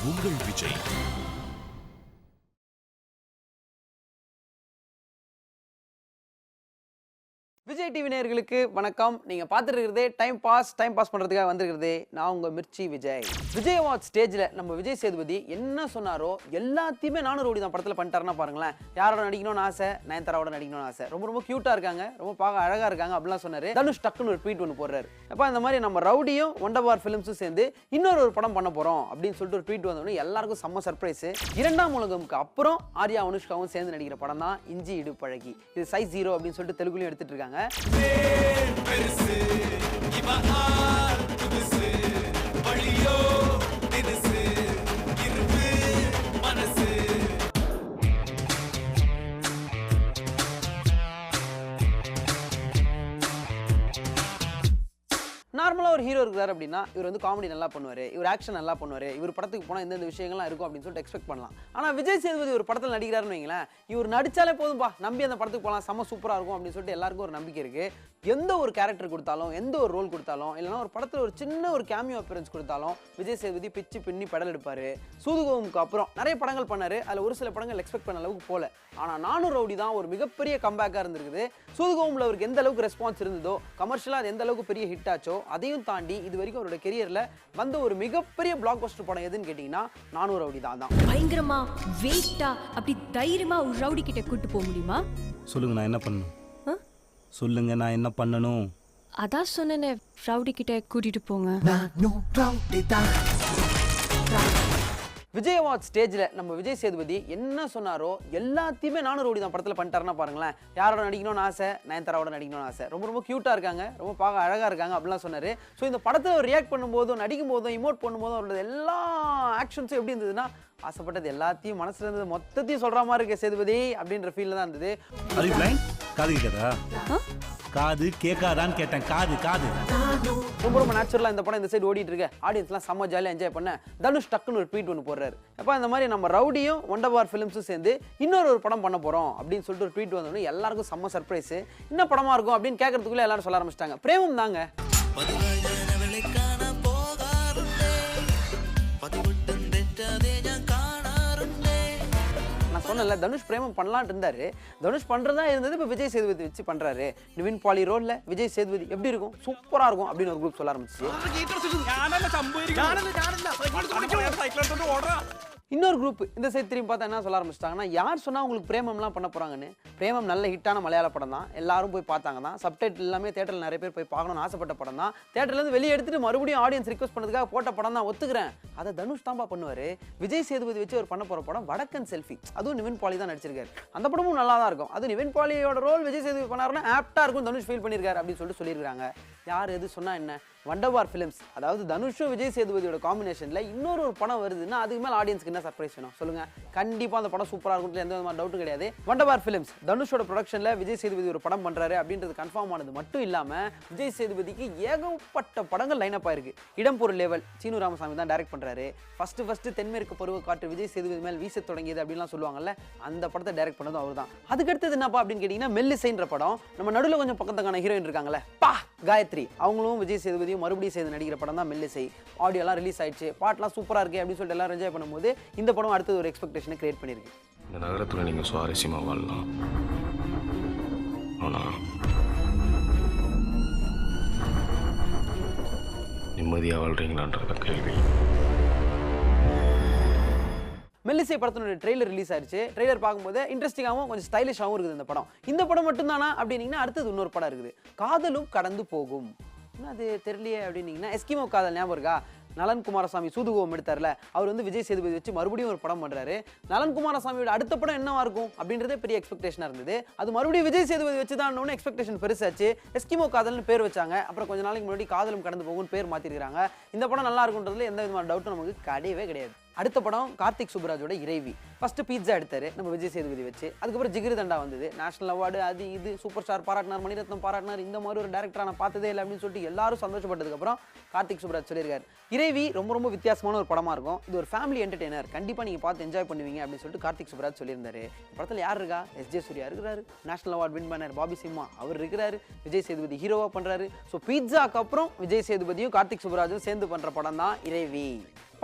உங்கள் விஜய். விஜய் டிவி நேயர்களுக்கு வணக்கம். நீங்க பார்த்துட்டு இருக்கிறதே டைம் பாஸ் பண்றதுக்காக வந்திருக்கிறதே நான் உங்க மிர்ச்சி விஜய். விஜய் அவார்ட் ஸ்டேஜ்ல நம்ம விஜய் சேதுபதி என்ன சொன்னாரோ எல்லாத்தையுமே நானும் ரோடி தான் படத்துல பண்ணிட்டாருன்னா பாருங்களேன். யாரோட நடிக்கணும்னு ஆசை, நயன்தாராவோட நடிக்கணும்னு ஆசை, ரொம்ப ரொம்ப கியூட்டா இருக்காங்க, ரொம்ப பார்க்க அழகா இருக்காங்க அப்படிலாம் சொன்னாரு. தனுஷ் டக்குன்னு ஒரு ட்வீட் ஒன்று போடுறாரு. அப்ப இந்த மாதிரி நம்ம ரவுடியும் ஒண்டர்பார் ஃபிலிம்ஸும் சேர்ந்து இன்னொரு ஒரு படம் பண்ண போறோம் அப்படின்னு சொல்லிட்டு ஒரு ட்வீட் வந்தோடனே எல்லாருக்கும் செம்ம சர்ப்ரைஸ். இரண்டாம் உலகமுக்கு அப்புறம் ஆர்யா அனுஷ்காவும் சேர்ந்து நடிக்கிற படம் தான் இஞ்சி இடு பழகி. இது சைஸ் 0 அப்படின்னு சொல்லிட்டு தெலுங்குலயும் எடுத்துட்டு இருக்காங்க. நார்மலா ஒரு ஹீரோ இருக்காரு அப்படின்னா இவர் வந்து காமெடி நல்லா பண்ணுவாரு, இவர் ஆக்ஷன் நல்லா பண்ணுவாரு, இவர் படத்துக்கு போனா இந்த விஷயங்கள்லாம் இருக்கும் அப்படின்னு சொல்லிட்டு எக்ஸ்பெக்ட் பண்ணலாம். ஆனா விஜய் சேதுபதி ஒரு படத்தில் நடிக்கிறாருன்னு வைங்களேன், இவர் நடிச்சாலே போதும்பா, நம்பி அந்த படத்துக்கு போகலாம், செம்ம சூப்பரா இருக்கும் அப்படின்னு சொல்லிட்டு எல்லாருக்கும் ஒரு நம்பிக்கை இருக்கு. எந்த ஒரு கேரக்டர் கொடுத்தாலும், எந்த ஒரு ரோல் கொடுத்தாலும், இல்லைன்னா ஒரு படத்தில் ஒரு சின்ன ஒரு கேமியோ அப்பியரன்ஸ் கொடுத்தாலும் விஜய் சேதுபதி பிச்சு பின்னி பெடல் எடுப்பாரு. சூதுகோமுக்கு அப்புறம் நிறைய படங்கள் பண்ணாரு, அதில் ஒரு சில படங்கள் எக்ஸ்பெக்ட் பண்ண அளவுக்கு போல. ஆனால் நானும் ரவுடி தான் ஒரு மிகப்பெரிய கம்பேக்காக இருந்திருக்குது. சூதுகோமில் அவருக்கு எந்த அளவுக்கு ரெஸ்பான்ஸ் இருந்ததோ, கமர்ஷியலாக அது எந்த அளவுக்கு பெரிய ஹிட் ஆச்சோ, அதையும் தாண்டி இது வரைக்கும் அவரோட கெரியர்ல வந்த ஒரு மிகப்பெரிய பிளாக் பஸ்டர் படம் எதுன்னு கேட்டீங்கன்னா நானும் ரவுடி தான். பயங்கரமா வெயிட்டா அப்படி தைரியமா ஒரு ரவுடி கிட்ட கூட்டு போக முடியுமா? சொல்லுங்க, நான் என்ன பண்ணணும்? சொல்லுங்க, நான் என்ன பண்ணணும்? அதான் சொன்னேனே, ரவுடி கிட்ட கூட்டிட்டு போங்க. விஜய் அவார்ட் ஸ்டேஜ்ல நம்ம விஜய் சேதுபதி என்ன சொன்னாரோ எல்லாத்தையுமே நானும் ரோடி தான் படத்தில் பண்ணிட்டாருன்னா பாருங்களேன். யாரோட நடிக்கணும்னு ஆசை, நயன்தாராவோட நடிக்கணும்னு ஆசை, ரொம்ப ரொம்ப கியூட்டா இருக்காங்க, ரொம்ப பார்க்க அழகா இருக்காங்க அப்படிலாம் சொன்னாரு. ஸோ இந்த படத்தில் ரியாக்ட் பண்ணும்போதும், நடிக்கும் போதும், இமோட் பண்ணும்போதும் அவரோட எல்லா ஆக்ஷன்ஸும் எப்படி இருந்ததுன்னா, ஆசைப்பட்டது எல்லாத்தையும் மனசுல இருந்தது மொத்தத்தையும் சொல்ற மாதிரி இருக்கு சேதுபதி அப்படின்ற ஃபீல்ல தான் இருந்தது. காது கேட்காதா? காது கேட்காதான்னு கேட்டேன். காது ரொம்ப ரொம்ப நேச்சுரலா இந்த படம் இந்த சைடு ஓடிட்டு இருக்கு. ஆடியன்ஸ்லாம் செம்ம ஜாலியா என்ஜாய் பண்ண தனுஷ் டக்குன்னு ஒரு ட்வீட் ஒன்று போடுறாரு. அப்ப இந்த மாதிரி நம்ம ரவுடியும் ஒண்டர்பார் ஃபிலிம்ஸும் சேர்ந்து இன்னொரு ஒரு படம் பண்ண போறோம் அப்படின்னு சொல்லிட்டு ஒரு ட்வீட் வந்தோடனே எல்லாருக்கும் செம்ம சர்ப்ரைஸ். என்ன படமா இருக்கும் அப்படின்னு கேட்கறதுக்குள்ள எல்லாரும் சொல்ல ஆரம்பிச்சிட்டாங்க, பிரேமம் தாங்க. சொன்னல தனுஷ் பிரேமம் பண்ணலான்னு இருந்தாரு. தனுஷ் பண்றதா இருந்தது, இப்ப விஜய் சேதுபதி வச்சு பண்றாரு. நிவின் பாலி ரோல்ல விஜய் சேதுபதி எப்படி இருக்கும், சூப்பரா இருக்கும் அப்படின்னு ஒரு குரூப் சொல்ல ஆரம்பிச்சு. இன்னொரு குரூப் இந்த சைடு திரும்பி பார்த்தா என்ன சொல்ல ஆரம்பிச்சிட்டாங்கன்னா, யார் சொன்னா உங்களுக்கு பிரேமம்லாம் பண்ண போறாங்கன்னு. பிரேமம் நல்ல ஹிட்டான மலையாள படம் தான், எல்லாரும் போய் பார்த்தாங்க தான். சப்டைட்டில் எல்லாமே தியேட்டர்ல நிறைய பேர் போய் பார்க்கணும்னு ஆசைப்பட்ட படம் தான். தியேட்டர்ல இருந்து வெளியே எடுத்துட்டு மறுபடியும் ஆடியன்ஸ் ரிக்வெஸ்ட் பண்ணதுக்காக போட்ட படம் தான், ஒத்துக்கிறேன். அதை தனுஷ் தான்பா பண்ணுவாரு. விஜய் சேதுபதி வச்சு அவர் பண்ண போற படம் வடக்கன் செல்ஃபி, அதுவும் நிவின் பாலி தான் நடிச்சிருக்காரு. அந்த படமும் நல்லா தான் இருக்கும். அது நிவின் பாலியோட ரோல் விஜய் சேதுபதி பண்ணாருன்னா ஆப்டா இருக்கும், தனுஷ் ஃபீல் பண்ணியிருக்காரு அப்படின்னு சொல்லிட்டு சொல்லியிருக்காங்க. யார் எது சொன்னா என்ன, வண்டர்பார் ஃபிலிம்ஸ், அதாவது தனுஷும் விஜய் சேதுபதியோட காம்பினேஷன்ல இன்னொரு ஒரு படம் வருதுன்னா அதுக்கு மேல ஆடியன்ஸ்க்கு என்ன சர்ப்ரைஸ் வேணும் சொல்லுங்க. கண்டிப்பா அந்த படம் சூப்பரா இருக்கும், எந்த விதமான டவுட்டும் கிடையாது. வண்டர்பார் ஃபிலிம்ஸ் தனுஷோட ப்ரொடக்ஷன்ல விஜய் சேதுபதி ஒரு படம் பண்றாரு அப்படின்றது கன்ஃபார்ம் ஆனது மட்டும் இல்லாம விஜய் சேதுபதிக்கு ஏகப்பட்ட படங்கள் லைன் அப் ஆயிருக்கு. இடம் பொருள் லேவல் சீனு ராமசாமி தான் டைரக்ட் பண்றாரு. ஃபர்ஸ்ட் தென்மேற்கு பருவ காற்று விஜய் சேதுபதி மேல் வீச தொடங்கியது அப்படின்லாம் சொல்லுவாங்கல்ல, அந்த படத்தை டைரக்ட் பண்ணதும் அவர் தான். அதுக்கடுத்தது என்னப்பா அப்படின்னு கேட்டீங்கன்னா மெல்லிசைன்ற படம். நம்ம நடுவில் கொஞ்சம் பக்கத்துக்கான ஹீரோயின் இருக்காங்கல்ல, காயத்ரி, அவங்களும் விஜய் சேதுபதியும் மறுபடியும் சேர்ந்து நடிக்கிற படம் தான் மெல்லிசை. ஆடியோலாம் ரிலீஸ் ஆயிடுச்சு, பாட்டெலாம் சூப்பராக இருக்கு அப்படின்னு சொல்லிட்டு எல்லாரும் என்ஜாய் பண்ணும்போது இந்த படம் அடுத்தது ஒரு எக்ஸ்பெக்டேஷனை கிரியேட் பண்ணியிருக்கு. இந்த நகரத்தில் நீங்கள் சுவாரஸ்யமாக வாழலாம், ஆனால் நிம்மதியாக வாழ்றீங்களான்றத கேள்வி. மெல்லிசை படத்தினுடைய ட்ரெய்லர் ரிலீஸ் ஆயிடுச்சு. ட்ரெய்லர் பார்க்கும்போது இன்ட்ரெஸ்டிங்காகவும் கொஞ்சம் ஸ்டைலிஷாகவும் இருக்குது இந்த படம். இந்த படம் மட்டும்தானா அப்படின்னீங்கன்னா அடுத்தது இன்னொரு படம் இருக்குது, காதலும் கடந்து போகும். அது தெரியலையே அப்படின்னீங்கன்னா, எஸ்கிமோ காதல் ஞாபகம் இருக்கா? நலன் குமாரசாமி சூதுகோம் எடுத்தார்ல, அவர் வந்து விஜய் சேதுபதி வச்சு மறுபடியும் ஒரு படம் பண்றாரு. நலன் குமாரசாமியோட அடுத்த படம் என்னவா இருக்கும் அப்படின்றதே பெரிய எக்ஸ்பெக்டேஷனா இருந்தது. அது மறுபடியும் விஜய் சேதுபதி வச்சு தான் எக்ஸ்பெக்டேஷன் பெருசாச்சு. எஸ்கிமோ காதல்னு பேர் வச்சாங்க. அப்புறம் கொஞ்ச நாளைக்கு முன்னாடி காதலும் கடந்து போகும் பேர் மாத்திருக்காங்க. இந்த படம் நல்லா இருக்குன்றதுல எந்த விதமான டவுட்டும் நமக்கு கிடையவே கிடையாது. அடுத்த படம் கார்த்திக் சுப்ராஜோட இறைவி. ஃபர்ஸ்ட் பீட்சா எடுத்தாரு நம்ம விஜய் சேதுபதி வச்சு. அதுக்கப்புறம் ஜிகிரு தண்டா வந்தது, நேஷனல் அவார்டு, அது இது சூப்பர் ஸ்டார் பாராட்டினார், மணிரத்னம் பாராட்டினார். இந்த மாதிரி ஒரு டேரக்டரா நான் பார்த்ததே இல்லை அப்படின்னு சொல்லிட்டு எல்லாரும் சந்தோஷப்பட்டதுக்கு அப்புறம் கார்த்திக் சுப்ராஜ் சொல்லியிருக்காரு, இறைவி ரொம்ப ரொம்ப வித்தியாசமான ஒரு படமா இருக்கும், இது ஒரு ஃபேமிலி என்டர்டெய்னர், கண்டிப்பா நீங்க பார்த்து என்ஜாய் பண்ணுவீங்க அப்படின்னு சொல்லிட்டு கார்த்திக் சுப்ராஜ் சொல்லியிருந்தாரு. படத்தில் யார் இருக்கா? எஸ்ஜே சூர்யா இருக்கிறாரு, நேஷனல் அவார்டு வின் பண்ணார் பாபி சிம்மா அவர் இருக்கிறாரு, விஜய் சேதுபதி ஹீரோவா பண்றாரு. ஸோ பீட்சாக்கு அப்புறம் விஜய் சேதுபதியும் கார்த்திக் சுப்ராஜும் சேர்ந்து பண்ற படம் தான் இறைவி.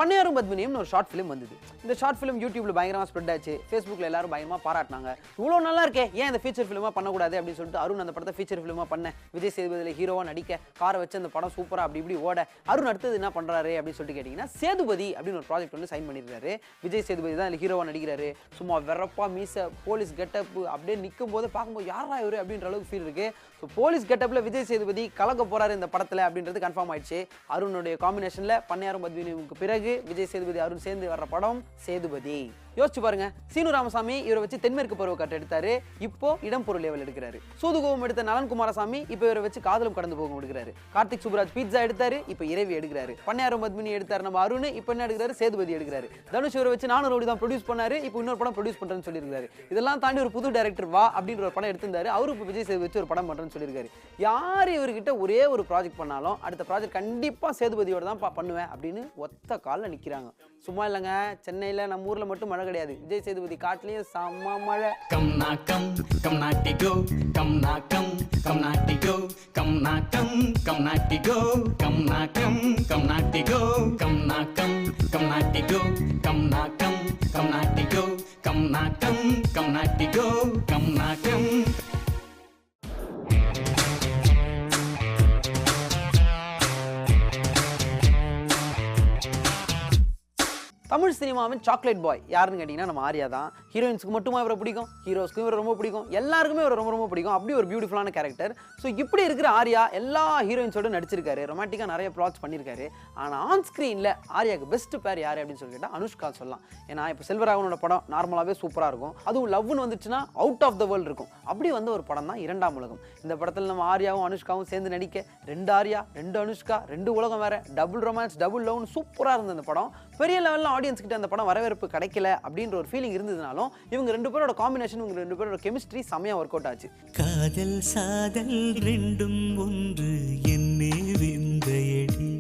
பண்ணையாரும் பத்மினியும் ஒரு ஷார்ட் ஃபிலிம் வந்தது. இந்த ஷார்ட் ஃபிலிம் யூடியூப்ல பயங்கரமாக ஸ்ப்ரெட் ஆச்சு. ஃபேஸ்புக்கில் எல்லாரும் பயங்கரமாக பாராட்டினாங்க. இவ்வளோ நல்லா இருக்கே, ஏன் இந்த ஃபீச்சர் ஃபிலிமாக பண்ணக்கூடாது அப்படின்னு சொல்லிட்டு அருண் அந்த படத்தை ஃபீச்சர் ஃபிலிமாக பண்ண, விஜய் சேதுபதியில் ஹீரோவாக நடிக்க, காரை வச்சு அந்த படம் சூப்பராக அப்படி இப்படி ஓட, அருண் அடுத்தது என்ன பண்ணுறாரு அப்படின்னு சொல்லிட்டு கேட்டிங்கன்னா சேதுபதி அப்படின்னு ஒரு ப்ராஜெக்ட் வந்து சைன் பண்ணியிருக்காரு. விஜய் சேதுபதி தான் இதில் ஹீரோவாக நடிக்கிறாரு. சும்மா வெறப்பா மீச போலீஸ் கெட்டப் அப்படியே நிற்கும் போது பார்க்கும்போது யாரா இவரு அப்படின்ற அளவுக்கு ஃபீல் இருக்கு. ஸோ போலீஸ் கெட்டப்பில் விஜய் சேதுபதி கலக்க போறாரு இந்த படத்தில் அப்படின்றது கன்ஃபார்ம் ஆயிடுச்சு. அருணுடைய காம்பினேஷனில் பண்ணையாரும் பத்மினிக்கு பிறகு விஜய் சேதுபதி அருண் சேர்ந்து வர்ற படம் சேதுபதி. யோசிச்சு பாருங்க, சீனு ராமசாமி இவரை வச்சு தென்மேற்கு பருவக்காற்று எடுத்தாரு, இப்போ இடம் பொருள் லேவல் எடுக்கிறாரு. சூதுகோவம் எடுத்த நலன் குமாரசாமி இப்போ இவரை வச்சு காதலும் கடந்து போகும் எடுக்கிறாரு. கார்த்திக் சுப்ராஜ் பீட்சா எடுத்தாரு, இப்போ இறைவி எடுக்கிறாரு. பண்ணையாரும் பத்மினி எடுத்தாரு நம்ம அருண், இப்போ என்ன எடுக்கிறாரு சேதுபதி எடுக்கிறாரு. தனுஷ் இவரை வச்சு நானும் ரோடி தான் ப்ரொடியூஸ் பண்ணாரு, இப்போ இன்னொரு படம் ப்ரொடியூஸ் பண்றேன்னு சொல்லியிருக்காரு. இதெல்லாம் தாண்டி ஒரு புது டைரக்டர் வா அப்படின்ற ஒரு படம் எடுத்திருந்தாரு, அவரு இப்போ விஜய் சேதுபதி வச்சு ஒரு படம் பண்றேன்னு சொல்லியிருக்காரு. யார் இவர்கிட்ட ஒரே ஒரு ப்ராஜெக்ட் பண்ணாலும் அடுத்த ப்ராஜெக்ட் கண்டிப்பா சேதுபதியோட தான் பண்ணுவேன் அப்படின்னு ஒத்த காலில் நிற்கிறாங்க. சும்மா இல்லைங்க, சென்னையில் நம்ம ஊரில் மட்டும் மழை கிடையாது, விஜய் சேதுபதி காட்டிலையும் செம்ம மழை. கம் நாட்டி கோ கம் நாட்டி கோ கம் நாட்டி கோ கம் நாட்டி கோ கம் நாட்டி கோ கம் நாட்டி கோ கம் நாட்டி கோ கம் நாக்கம். தமிழ் சினிமாவின் சாக்லேட் பாய் யாருன்னு கேட்டிங்கன்னா நம்ம ஆர்யா தான். ஹீரோயின்ஸுக்கு மட்டுமா இவரை பிடிக்கும், ஹீரோஸ்க்கும் இவரை ரொம்ப பிடிக்கும், எல்லாருக்குமே இவரை ரொம்ப ரொம்ப பிடிக்கும். அப்படி ஒரு பியூட்டிஃபுல்லான கேரக்டர். ஸோ இப்படி இருக்கிற ஆர்யா எல்லா ஹீரோயின்ஸோட நடிச்சிருக்காரு, ரொமான்டிக்காக நிறைய ப்ளாட்ஸ் பண்ணியிருக்காரு. ஆனால் ஆன் ஸ்க்ரீனில் ஆர்யாவுக்கு பெஸ்ட் பேர் யார் அப்படின்னு சொல்லி கேட்டால் அனுஷ்கா சொல்லலாம். ஏன்னா இப்போ செல்வராகவனோட படம் நார்மலாகவே சூப்பராக இருக்கும், அதுவும் லவ்னு வந்துச்சுன்னா அவுட் ஆஃப் த வேர்ல்டு இருக்கும். அப்படி வந்து ஒரு படம் தான் இரண்டாம் உலகம். இந்த படத்தில் நம்ம ஆர்யாவும் அனுஷ்காவும் சேர்ந்து நடிக்க, 2 ஆர்யா 2 அனுஷ்கா 2 உலகம் வேற, டபுள் ரொமான்ஸ் டபுள் லவ்னு சூப்பராக இருந்த அந்த படம். பெரிய லெவலில் ஆடியன்ஸ் கிட்ட அந்த படம் வரவேற்பு கிடைக்கல அப்படின்ற ஒரு ஃபீலிங் இருந்ததுனாலும் இவங்க 2 பேரோட காம்பினேஷன், இவங்க 2 பேரோட கெமிஸ்ட்ரி செமையா ஒர்க் அவுட் ஆச்சு. காதல் சாதல் ரெண்டும் ஒன்று என்னே விந்தையடி,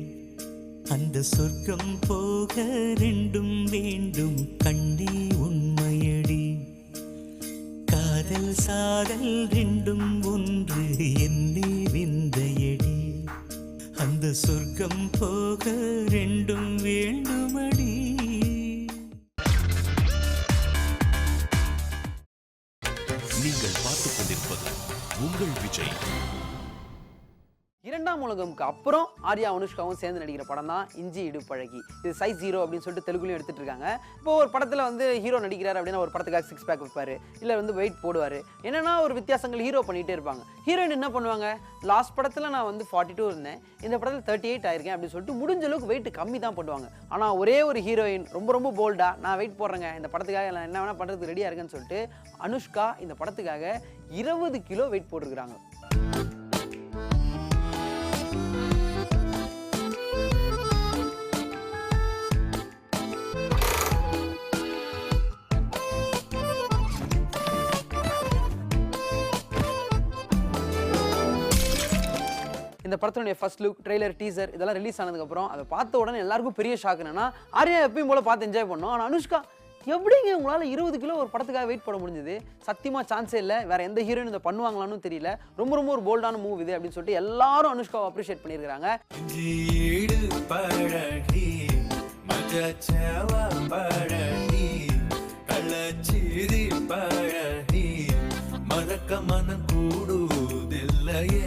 அந்த சொர்க்கம் போக ரெண்டும் வேண்டும் கண்ணே உண்மையடி. காதல் சாதல் ரெண்டும் ஒன்று என்னே விந்தையடி, அந்த சொர்க்கம் போக ரெண்டும் வேண்டுமடி. நீங்கள் பார்த்துக் கொண்டிருப்பது உங்கள் விஜய். இரண்டாம் உலகம்க்கு அப்புறம் ஆர்யா அனுஷ்காவும் சேர்ந்து நடிக்கிற படம் தான் இஞ்சி இடுப்பழகி. இது சைஸ் 0 அப்படின்னு சொல்லிட்டு தெலுங்குலையும் எடுத்துட்டு இருக்காங்க. இப்போ ஒரு படத்தில் வந்து ஹீரோ நடிக்கிறார் அப்படின்னா ஒரு படத்துக்காக 6 பேக் வைப்பாரு, இல்லை வந்து வெயிட் போடுவார். என்னன்னா ஒரு வித்தியாசங்கள் ஹீரோ பண்ணிகிட்டே இருப்பாங்க. ஹீரோயின் என்ன பண்ணுவாங்க, லாஸ்ட் படத்தில் நான் வந்து 42 இருந்தேன், இந்த படத்தில் 38 ஆயிருக்கேன் அப்படின்னு சொல்லிட்டு முடிஞ்ச அளவுக்கு வெயிட் கம்மி தான் போடுவாங்க. ஆனால் ஒரே ஒரு ஹீரோயின் ரொம்ப ரொம்ப போல்டாக நான் வெயிட் போடுறேங்க, இந்த படத்துக்காக நான் என்ன வேணால் பண்ணுறதுக்கு ரெடியாக இருக்கேன்னு சொல்லிட்டு அனுஷ்கா இந்த படத்துக்காக 20 கிலோ வெயிட் போட்டுருக்குறாங்க. இந்த படத்தினுடைய ஃபர்ஸ்ட் லுக், ட்ரெய்லர், டீசர் இதெல்லாம் ரிலீஸ் ஆனதுக்கப்புறம் அதை பார்த்த உடனே எல்லாருக்கும் பெரிய ஷாக். என்னன்னா ஆர்யா எப்பயும் போல பார்த்து என்ஜாய் பண்ணோம், ஆனால் அனுஷ்கா எப்படிங்க உங்களால் 20 கிலோ ஒரு படத்துக்காக வெயிட் பண்ண முடிஞ்சது? சத்தியமாக சான்ஸே இல்லை, வேற எந்த ஹீரோயின் இதை பண்ணுவாங்களான்னு தெரியல. ரொம்ப ரொம்ப ஒரு போல்டான மூவ் இது அப்படின்னு சொல்லிட்டு எல்லாரும் அனுஷ்காவை அப்ரிஷியேட் பண்ணியிருக்காங்க. மறக்க மனம் கூடுதில்லையே.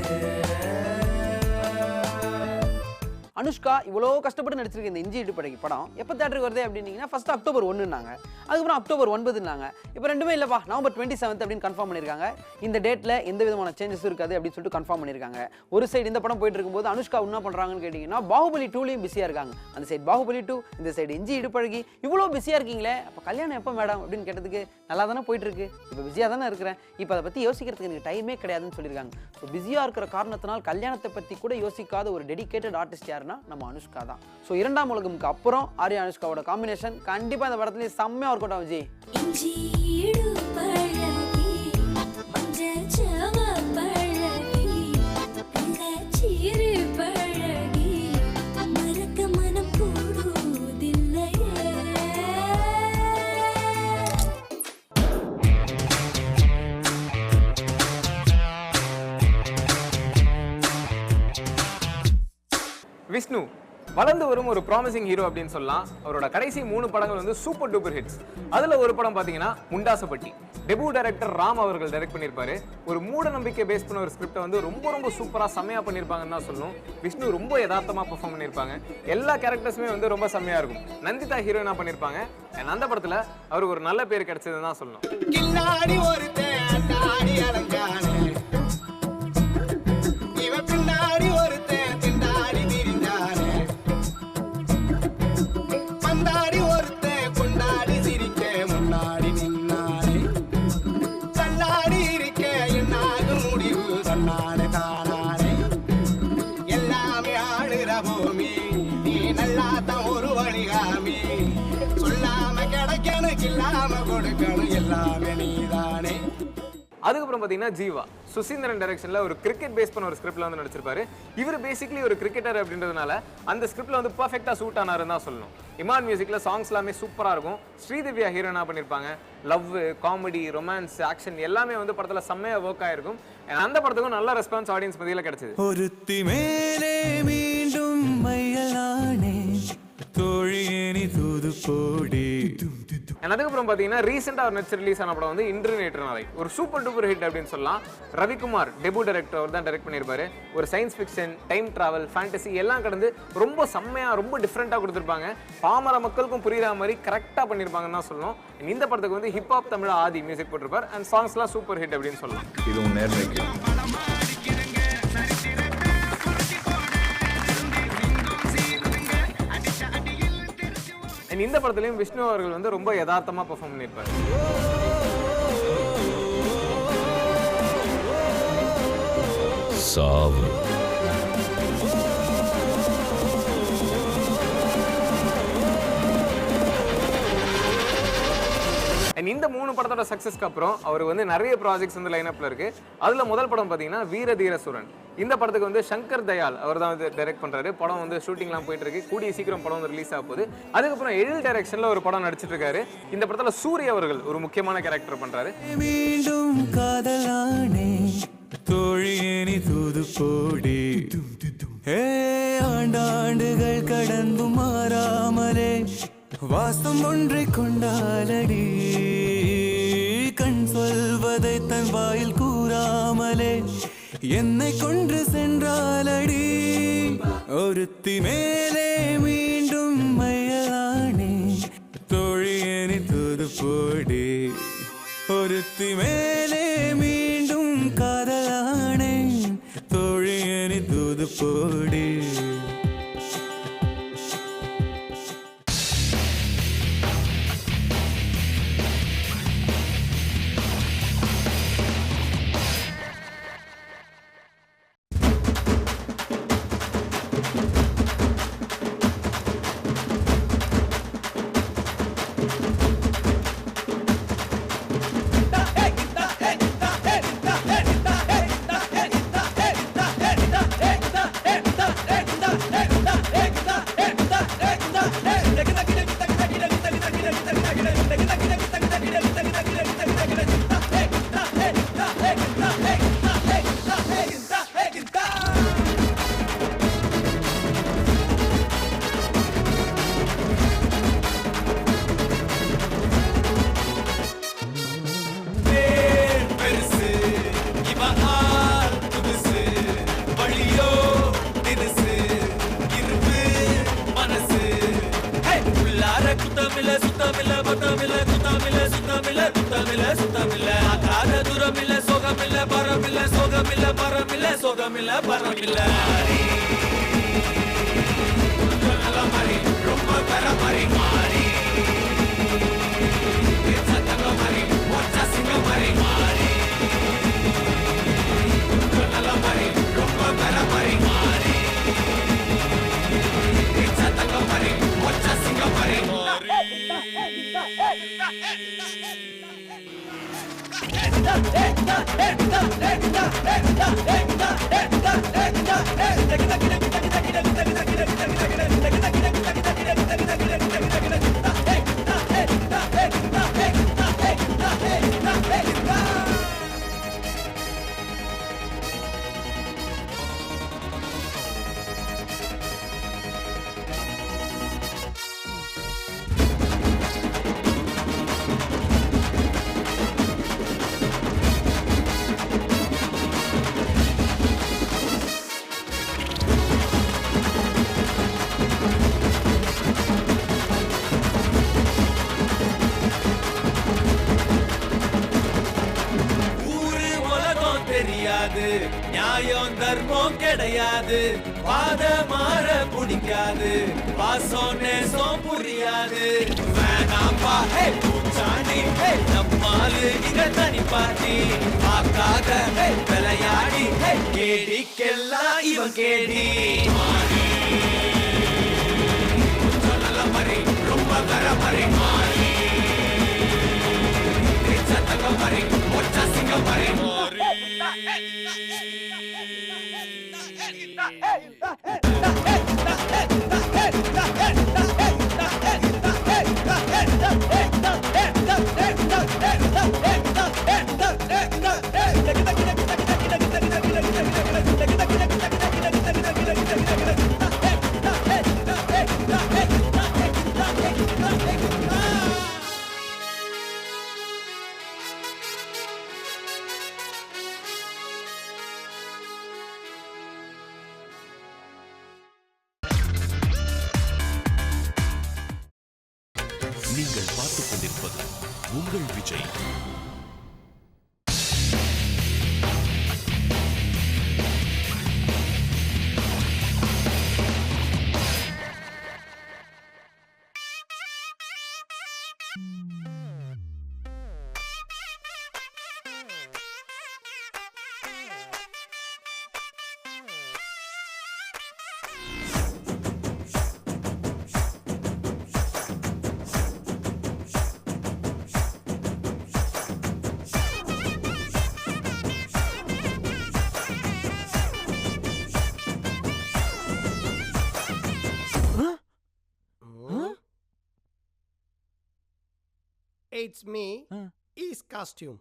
அனுஷ்கா இவ்வளோ கஷ்டப்பட்டு நடிச்சிருக்க இந்த இஞ்சி இடுப்பழகி படம் எப்போ தேட்டருக்கு வருது அப்படின்னீங்கன்னா ஃபர்ஸ்ட் அக்டோபர் 1ன்னாங்க, அதுக்கப்புறம் அக்டோபர் 9ன்னாங்க, இப்போ ரெண்டுமே இல்லைப்பா நவம்பர் 27 அப்படின்னு கன்ஃபார்ம் பண்ணியிருக்காங்க. இந்த டேட்டில் எந்த விதமான சேஞ்சஸும் இருக்காது அப்படின்னு சொல்லிட்டு கன்ஃபார்ம் பண்ணியிருக்காங்க. ஒரு சைடு இந்த படம் போயிட்டு இருக்கும்போது அனுஷ்கா என்ன பண்ணுறாங்கன்னு கேட்டிங்கன்னா பாகுபலி 2லையும் பிஸியாக இருக்காங்க. அந்த சைடு பாகுபலி 2, இந்த சைடு இஞ்சி இடுப்பழகி. இவ்வளோ பிஸியாக இருக்கீங்களே, அப்போ கல்யாணம் எப்போ மேடம் அப்படின்னு கேட்டதுக்கு நல்லா தானே போயிட்டு இருக்கு, இப்போ பிஸியாக தானே இருக்கிறேன், இப்போ அதை பற்றி யோசிக்கிறதுக்கு எனக்கு டைமே கிடையாதுன்னு சொல்லியிருக்காங்க. ஸோ பிஸியாக இருக்கிற காரணத்தினால் கல்யாணத்தை பற்றி கூட யோசிக்காத ஒரு டெடிகேட்டட் ஆர்டிஸ்ட் யாருன்னா நம்ம அனுஷ்கா தான். ஸோ இரண்டாம் உலகம்க்கு அப்புறம் ஆர்யா அனுஷ்காவோட காம்பினேஷன் கண்டிப்பாக இந்த படத்துலேயே செம்மையாக ஒர்க் அவுட் ஆகுது. விஷ்ணு வளர்ந்து வரும் ஒரு ப்ராமிசிங் ஹீரோ அப்படின்னு சொல்லலாம். அவரோட கடைசி 3 படங்கள் வந்து சூப்பர் டூப்பர் ஹிட்ஸ். அதுல ஒரு படம் பாத்தீங்கன்னா முண்டாசப்பட்டி. டெபு டைரக்டர் ராம் அவர்கள் டைரக்ட் பண்ணியிருப்பாரு. ஒரு மூட நம்பிக்கை பேஸ் பண்ண ஒரு ஸ்கிரிப்டை வந்து ரொம்ப சூப்பரா செம்மையா பண்ணியிருப்பாங்கன்னு தான் சொல்லணும். விஷ்ணு ரொம்ப யதார்த்தமா பெர்ஃபார்ம் பண்ணியிருப்பாங்க. எல்லா கேரக்டர்ஸுமே வந்து ரொம்ப செம்மையா இருக்கும். நந்திதா ஹீரோயினா பண்ணியிருப்பாங்க. அந்த படத்துல அவருக்கு ஒரு நல்ல பேர் கிடைச்சதுன்னு தான் சொல்லணும். அதுக்கப்புறம் பாத்தீங்கன்னா ஜீவா சுசீந்திரன் டைரக்ஷன்ல ஒரு கிரிக்கெட் பேஸ் பண்ண ஒரு ஸ்கிரிப்ட்ல வந்து நடிச்சிருப்பாரு. இவர் பேசிக்கலி ஒரு கிரிக்கெட்டர் அப்படின்றதுனால அந்த ஸ்கிரிப்ட்ல வந்து பெர்ஃபெக்ட்டா சூட் ஆனாருன்னு தான் சொல்லணும். இமான் மியூசிக்ல சாங்ஸ் எல்லாமே சூப்பரா இருக்கும். ஸ்ரீதிவ்யா ஹீரோயினா பண்ணிருப்பாங்க. லவ், காமெடி, ரொமான்ஸ், ஆக்ஷன் எல்லாமே வந்து படத்துல செம்மையா ஒர்க் ஆயிருக்கும். அந்த படத்துக்கும் நல்ல ரெஸ்பான்ஸ் ஆடியன்ஸ் மத்தியில கிடைச்சது. ஒருத்தி மேலே மீண்டும் மையலானே தோழியேனி தூது போடி. அதுக்கப்புறம் பாத்தீங்கன்னா ரீசெண்டா ஒரு நெட்ஸ் ரிலீஸ் ஆன படம் வந்து இன்று நேற்று நாளை ஒரு சூப்பர் டூப்பர் ஹிட் அப்படின்னு சொல்லலாம். ரவிக்குமார் டெபு டைரக்டர் அவர் தான் டைரக்ட் பண்ணியிருப்பாரு. ஒரு science fiction, time travel, fantasy எல்லாம் கடந்து ரொம்ப செம்மையா ரொம்ப டிஃப்ரெண்டா கொடுத்துருப்பாங்க. பாமர மக்களுக்கும் புரியுற மாதிரி கரெக்டா பண்ணியிருப்பாங்கன்னு தான் சொல்லணும். இந்த படத்துக்கு வந்து ஹிப்ஹாப் தமிழ் ஆதி மியூசிக் போட்டிருப்பார். அண்ட் சாங்ஸ்லாம் சூப்பர் ஹிட் அப்படின்னு சொல்லலாம். இதுவும் நேர்மைக்கு இந்த படத்துலயும் விஷ்ணு அவர்கள் வந்து ரொம்ப யதார்த்தமா பெர்ஃபார்ம் பண்ணியிருப்பாரு. சாவு இந்த 3 படத்தோட சக்சஸ்க்கு அப்புறம் அவர் வந்து நிறைய ப்ராஜெக்ட்ஸ் வந்து லைனப்ல இருக்கு. அதுல முதல் படம் பாத்தீங்கன்னா வீரதீர சூரன். இந்த படத்துக்கு வந்து சங்கர் தயாள் அவர் தான் வந்து டைரக்ட் பண்றாரு. படம் வந்து ஷூட்டிங்லாம் போயிட்டு இருக்கு. கூடிய சீக்கிரம் படம் வந்து ரிலீஸ் ஆக போகுது. அதுக்கப்புறம் எழில் டைரக்ஷன்ல ஒரு படம் நடிச்சிட்டு இருக்காரு. இந்த படத்துல சூரிய அவர்கள் ஒரு முக்கியமான கேரக்டர் பண்றாரு. மீண்டும் காதலானே தோழியேனி தூது போடி. ஆண்டாண்டுகள் கடந்து மாறாமலே வாசம் ஒன்றை கொண்டாலடி. கண் சொல்வதை தன் வாயில் கூறாமலே என்னை கொன்று சென்றாலடி. ஒருத்தி மேலே மீண்டும் மையலானே தோழியேனி தூது போடி. ஒருத்தி மேலே மீண்டும் காதலானே தோழியேனி தூது போடி. கிடையாது பாத மாற பிடிக்காது பாசம் நேசம் புரியாது வேணாம்பா பூச்சாண்டி நம்மாலு இங்க தனி பாட்டி பார்க்காத விளையாடி கேடிக்கெல்லாம் இவன் கேடி மாறி நல்ல மாதிரி ரொம்ப வர மாதிரி மாறி சத்தக மாதிரி ஒற்ற சிங்க மாதிரி மாறி நீங்கள் பார்த்துக் கொண்டிருப்பது உங்கள் Vijay. It's me, is costume.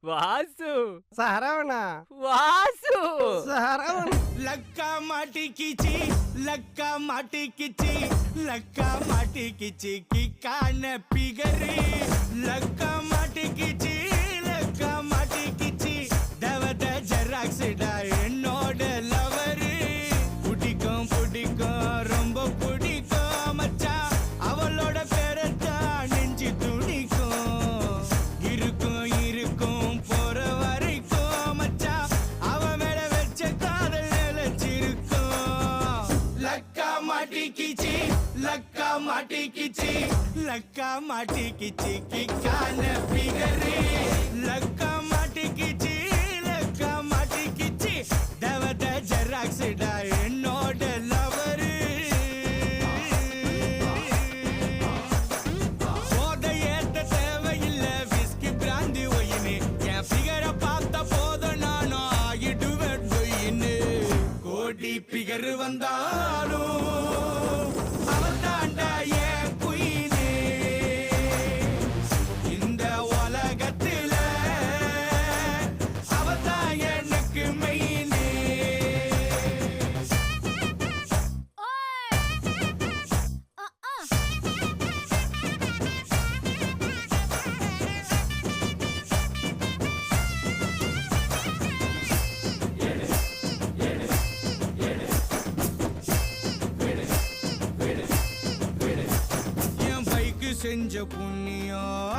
Vasu Saravana Vasu Saravana லக்கா மாட்டி கிச்சி லக்கா மாட்டி கிச்சி லக்கா மாட்டி கிச்சி கிக்கான பிகரி லக்கா மாட்டி கிச்சி லக்கா மாட்டி கிச்சி தவத ஜெராக்ஸ்டா என்னோட லவரு பிடிக்கும் பிடிக்கும் ரொம்ப பிடிக்கும் மச்சான் அவளோட பேரத்தான் நெஞ்சு துணிக்கும் இருக்கும் இருக்கும் போற வரைக்கும் மச்சான் அவ மேல வச்ச காதல் நிலைச்சிருக்கும் லக்கா மாட்டிக்கிச்சி லக்கா மாட்டிக்கிச்சி லக்கா மாட்டிக்கிச்சி கிக்கான பிகரி லக்கா மாட்டிக்கிச்சி லக்கா மாட்டிக்கிச்சி தவத ஜெராக்ஸ்டா என்னோட லவரு போதை ஏத்த தேவையில்லை விஸ்கி பிராந்தி ஒயினு என் பிகரை பார்த்த போதும் நானும் ஆகிடுவேன் ஒயினு கோடி பிகர் வந்தாலும் அவள் தாண்டா என் குயினு இந்த உலகத்துல அவள் தான் எனக்கு மெயினு என் பைக்கு செஞ்ச புண்ணியம்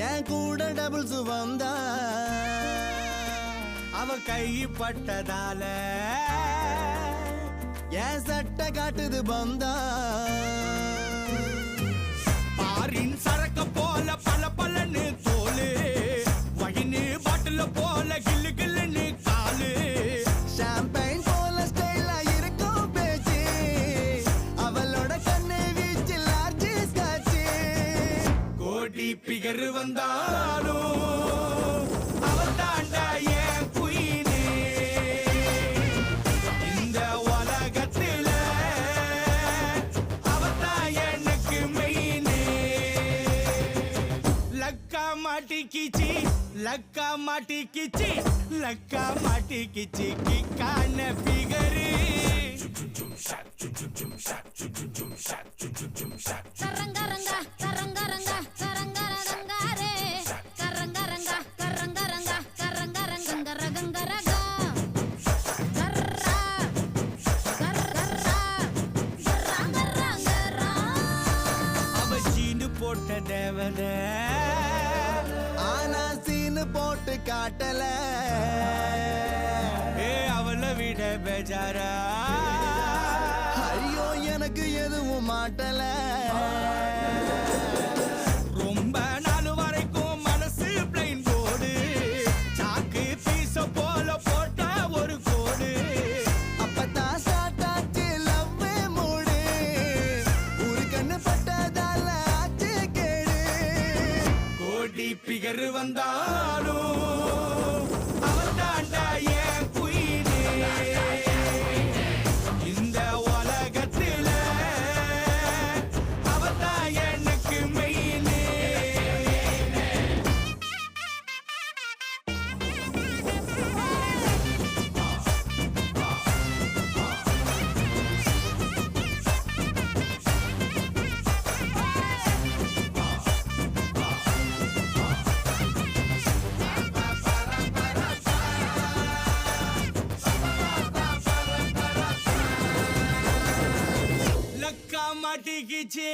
என் கூட டபுள்ஸ் வந்தா அவ கை பட்டதால என் சட்டை காட்டுது பந்தா பாரின் சரக்க போல பல பலன்னு தோலு வயின்னு பாட்டில போல கில்லு கில்லுன்னு காலு ஷாம்பைன் போல ஸ்டைலா இருக்கும் பேச்சு அவளோட கண்ணு வீச்சு லார்ஜி ஸ்காட்சி கோடி பிகர் வந்தாலும் அவள் தாண்டா என் குயினு இந்த உலகத்துல அவள் தான் எனக்கு மெயினு லக்கா மாட்டிக்கிச்சி லக்கா மாட்டிக்கிச்சி லக்கா மாட்டிக்கிச்சி கிக்கான பிகரு கரங்கரங்க கரங்கரங்க கரங்கரங்கரே கரங்கரங்க கரங்கரங்க கரங்கரங்கரகங்கரகா கர்ரா கர்ரா கரங்கரங்கரா அவ சீனு போட்ட தேவத ஆனா சீனு போட்டு காட்டல ஏ பேஜாரா ஐயோ எனக்கு எதுவும் மாட்டல ரொம்ப நாள் வரைக்கும் மனசு பிளைன் போடு சாக்கு பீச போல போட்ட ஒரு கோடு அப்பதான் சாட்டாச்சு லவ் மூடு ஒரு கண்ணு பட்டதால ஆச்சு கேடு கோடி பிகர் வந்தாலும் அவன் தாண்டா ஏன் குயினே இந்த உலகத்துல அவன் தான் எனக்கு மெயினே லக்கா மாட்டிக்கிச்சு